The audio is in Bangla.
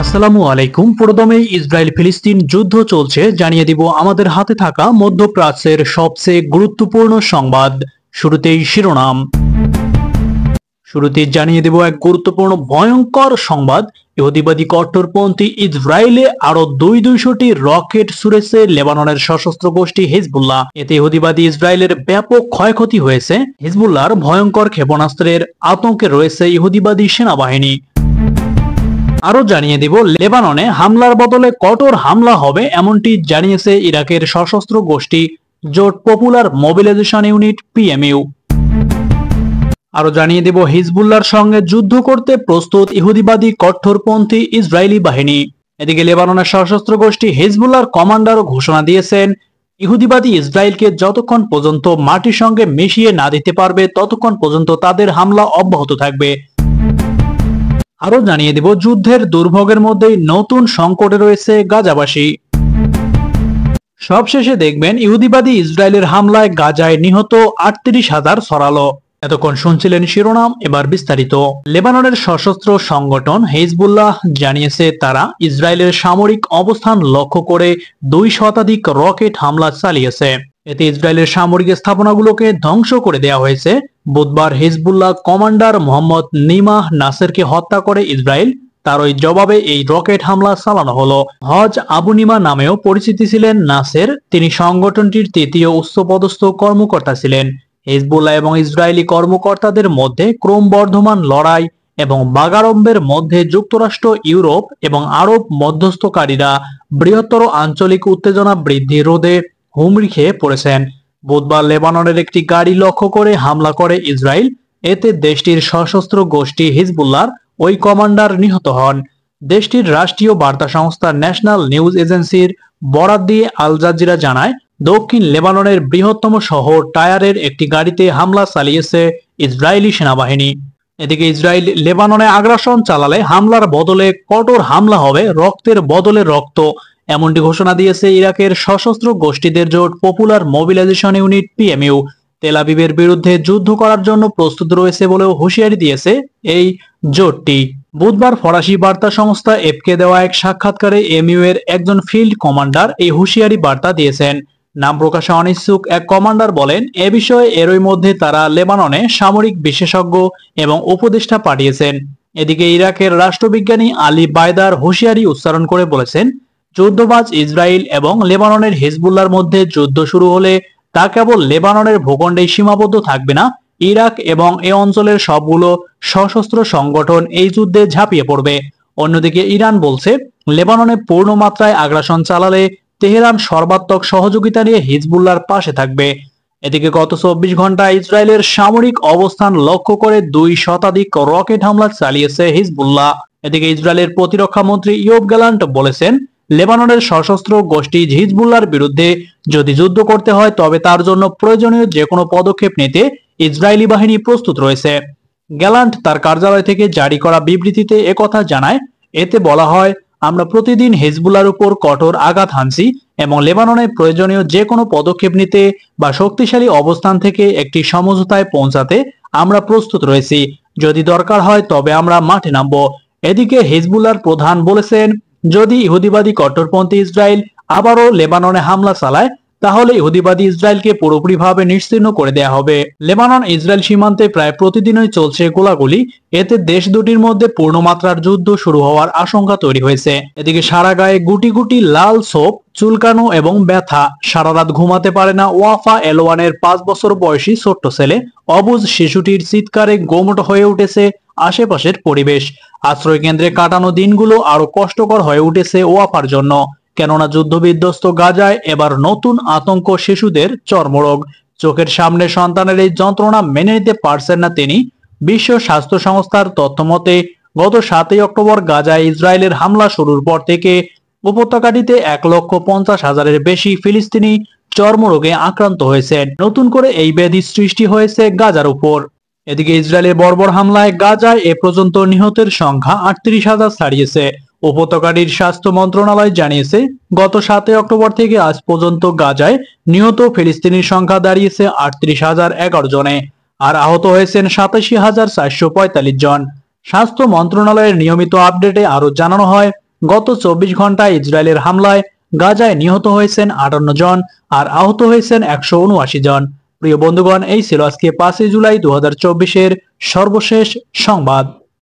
আসসালামু আলাইকুম। পুরোদমে ইসরায়েল ফিলিস্তিন যুদ্ধ চলছে, জানিয়ে দিব আমাদের হাতে থাকা মধ্যপ্রাচ্যের সবচেয়ে গুরুত্বপূর্ণ সংবাদ। শুরুতেই শিরোনাম। শুরুতে জানিয়ে দেব এক গুরুত্বপূর্ণ ভয়ঙ্কর সংবাদ। ইহুদিবাদী কট্টরপন্থী ইসরায়েলে আরো 200টি রকেট ছুড়েছে লেবাননের সশস্ত্র গোষ্ঠী হিজবুল্লাহ। এতে ইহুদিবাদী ইসরায়েলের ব্যাপক ক্ষয়ক্ষতি হয়েছে। হিজবুল্লাহর ভয়ঙ্কর ক্ষেপণাস্ত্রের আতঙ্কে রয়েছে ইহুদিবাদী সেনাবাহিনী। আরো জানিয়ে দিব, লেবাননে হামলার বদলে কঠোর হামলা হবে, এমনটি জানিয়েছে ইরাকের সশস্ত্র গোষ্ঠী জোট পপুলার মোবিলাইজেশন ইউনিট পিএমইউ। আরো জানিয়ে দেব, হিজবুল্লাহর সঙ্গে যুদ্ধ করতে প্রস্তুত ইহুদিবাদী কঠোরপন্থী ইসরায়েলি বাহিনী। এদিকে লেবাননের সশস্ত্র গোষ্ঠী হিজবুল্লাহর কমান্ডারও ঘোষণা দিয়েছেন, ইহুদিবাদী ইসরায়েলকে যতক্ষণ পর্যন্ত মাটির সঙ্গে মিশিয়ে না দিতে পারবে ততক্ষণ পর্যন্ত তাদের হামলা অব্যাহত থাকবে। আরো জানিয়ে দেব, যুদ্ধের দুর্ভোগের মধ্যেই নতুন সংকটে রয়েছে গাজাবাসী। সবশেষে দেখবেন, ইহুদিবাদী ইসরায়েলের হামলায় গাজায় নিহত 38,000 ছড়ালো। এতক্ষণ শুনছিলেন শিরোনাম, এবার বিস্তারিত। লেবাননের সশস্ত্র সংগঠন হিজবুল্লাহ জানিয়েছে তারা ইসরায়েলের সামরিক অবস্থান লক্ষ্য করে 2 শতাধিক রকেট হামলা চালিয়েছে। এতে ইসরায়েলের সামরিক স্থাপনাগুলোকে ধ্বংস করে দেওয়া হয়েছে। বুধবার হিজবুল্লাহ কমান্ডার মোহাম্মদ নিমাহ নাসেরকে হত্যা করে ইসরায়েল। তার ওই জবাবে এই রকেট হামলা চালানো হলো। হজ আবু নিমা নামেও পরিচিতি ছিলেন নাসের। তিনি সংগঠনটির 3য় উচ্চপদস্থ কর্মকর্তা ছিলেন। হিজবুল্লাহ এবং ইসরায়েলি কর্মকর্তাদের মধ্যে ক্রমবর্ধমান লড়াই এবং বাগাড়ম্বের মধ্যে যুক্তরাষ্ট্র, ইউরোপ এবং আরব মধ্যস্থকারীরা বৃহত্তর আঞ্চলিক উত্তেজনা বৃদ্ধি রোধে হুমড়ি খেয়ে পড়েছেন। বুধবার লেবাননের একটি গাড়ি লক্ষ্য করে হামলা করে ইসরায়েল। এতে দেশটির সশস্ত্র গোষ্ঠী হিজবুল্লাহর ওই কমান্ডার নিহত হন। দেশটির রাষ্ট্রীয় বার্তা সংস্থা ন্যাশনাল নিউজ এজেন্সির বরাত দিয়ে আল জাজিরা জানায়, দক্ষিণ লেবাননের বৃহত্তম শহর টায়ারের একটি গাড়িতে হামলা চালিয়েছে ইসরায়েলি সেনাবাহিনী। এদিকে ইসরায়েল লেবাননে আগ্রাসন চালালে হামলার বদলে কঠোর হামলা হবে, রক্তের বদলে রক্ত, এমনটি ঘোষণা দিয়েছে ইরাকের সশস্ত্র গোষ্ঠীদের জোট পপুলার মোবিলাইজেশন ইউনিট পিএমইউ। তেল আবিবের বিরুদ্ধে যুদ্ধ করার জন্য প্রস্তুত রয়েছে বলেও হুঁশিয়ারি দিয়েছে এই জোটটি। বুধবার ফরাসি বার্তা সংস্থা এফকে দেওয়া এক সাক্ষাৎকারে এমইউ এর একজন ফিল্ড কমান্ডার এই হুঁশিয়ারি বার্তা দিয়েছেন। নাম প্রকাশে অনিচ্ছুক এক কমান্ডার বলেন, এ বিষয়ে এরই মধ্যে তারা লেবাননে সামরিক বিশেষজ্ঞ এবং উপদেষ্টা পাঠিয়েছেন। এদিকে ইরাকের রাষ্ট্রবিজ্ঞানী আলী বায়দার হুঁশিয়ারি উচ্চারণ করে বলেছেন, যুদ্ধবাজ ইসরায়েল এবং লেবাননের হিজবুল্লাহর মধ্যে যুদ্ধ শুরু হলে তা কেবল লেবাননের ভূখণ্ডেই সীমাবদ্ধ থাকবে না, ইরাক এবং এ অঞ্চলের সবগুলো সশস্ত্র সংগঠন এই যুদ্ধে ঝাঁপিয়ে পড়বে। অন্যদিকে ইরান বলছে, লেবাননে পূর্ণ মাত্রায় আগ্রাসন চালালে তেহরান সর্বাত্মক সহযোগিতা নিয়ে হিজবুল্লাহর পাশে থাকবে। এদিকে গত 24 ঘন্টায় ইসরায়েলের সামরিক অবস্থান লক্ষ্য করে 2 শতাধিক রকেট হামলা চালিয়েছে হিজবুল্লাহ। এদিকে ইসরায়েলের প্রতিরক্ষা মন্ত্রী ইয়োব গ্যালান্ট বলেছেন, লেবাননের সশস্ত্র গোষ্ঠী হিজবুল্লাহর বিরুদ্ধে যদি যুদ্ধ করতে হয় তবে তার জন্য প্রয়োজনীয় যে কোনো পদক্ষেপ নিতে ইসরায়েলি বাহিনী প্রস্তুত রয়েছে। গ্যালান্ট তার কার্যালয় থেকে জারি করা বিবৃতিতে একথা জানায়। এতে বলা হয়, আমরা প্রতিদিন হিজবুল্লাহর উপর কঠোর আঘাত হানছি এবং লেবাননে প্রয়োজনীয় যে কোনো পদক্ষেপ নিতে বা শক্তিশালী অবস্থান থেকে একটি সমঝোতায় পৌঁছাতে আমরা প্রস্তুত রয়েছি। যদি দরকার হয় তবে আমরা মাঠে নামব। এদিকে হিজবুল্লাহর প্রধান বলেছেন, যদি ইহুদিবাদী কট্টরপন্থী ইসরায়েল আবারও লেবাননে হামলা চালায় তাহলে ইহুদিবাদী ইসরায়েলকে পুরোপুরিভাবে নিশ্চিহ্ন করে দেয়া হবে। লেবানন ইসরায়েল সীমান্তে প্রায় প্রতিদিনই চলছে গোলাগুলি। এতে দেশ দুটির মধ্যে পূর্ণমাত্রার যুদ্ধ শুরু হওয়ার আশঙ্কা তৈরি হয়েছে। এদিকে সারা গায়ে গুটি গুটি লাল ছোপ, চুলকানো এবং ব্যথা, সারা রাত ঘুমাতে পারে না ওয়াফা এলওয়ানের 5 বছর বয়সী ছোট্ট ছেলে। অবুঝ শিশুটির চিৎকারে গোমট হয়ে উঠেছে আশেপাশের পরিবেশ। আশ্রয় কেন্দ্রে কাটানো দিনগুলো আরো কষ্টকর হয়ে উঠেছে ওয়াফার জন্য, কেননা যুদ্ধবিধ্বস্ত গাজায় এবার নতুন আতঙ্ক শিশুদের চর্মরোগ। চোখের সামনে সন্তানের এই যন্ত্রণা মেনে নিতে পারছেন না তিনি। বিশ্ব স্বাস্থ্য সংস্থার তথ্য মতে গত 7 অক্টোবর গাজায় ইসরায়েলের হামলা শুরুর পর থেকে উপত্যকাটিতে 1,50,000-এর বেশি ফিলিস্তিনি চর্মরোগে আক্রান্ত হয়েছেন। নতুন করে এই ব্যাধি সৃষ্টি হয়েছে গাজার উপর। এদিকে ইসরায়েলের বর্বর হামলায় গাজায় এ পর্যন্ত নিহতের সংখ্যা 38,000 ছাড়িয়েছে। উপত্যকাটির স্বাস্থ্য মন্ত্রণালয় জানিয়েছে, গত 7 অক্টোবর থেকে আজ পর্যন্ত গাজায় নিহত ফিলিস্তিনির সংখ্যা দাঁড়িয়েছে 38,011 জনে, আর আহত হয়েছেন 87,445 জন। স্বাস্থ্য মন্ত্রণালয়ের নিয়মিত আপডেটে আরো জানানো হয়, গত 24 ঘন্টায় ইসরায়েলের হামলায় গাজায় নিহত হয়েছেন 58 জন আর আহত হয়েছেন 179 জন। প্রিয় বন্ধুগণ, এই ছিল আজকে 5 জুলাই 2024-এর সর্বশেষ সংবাদ।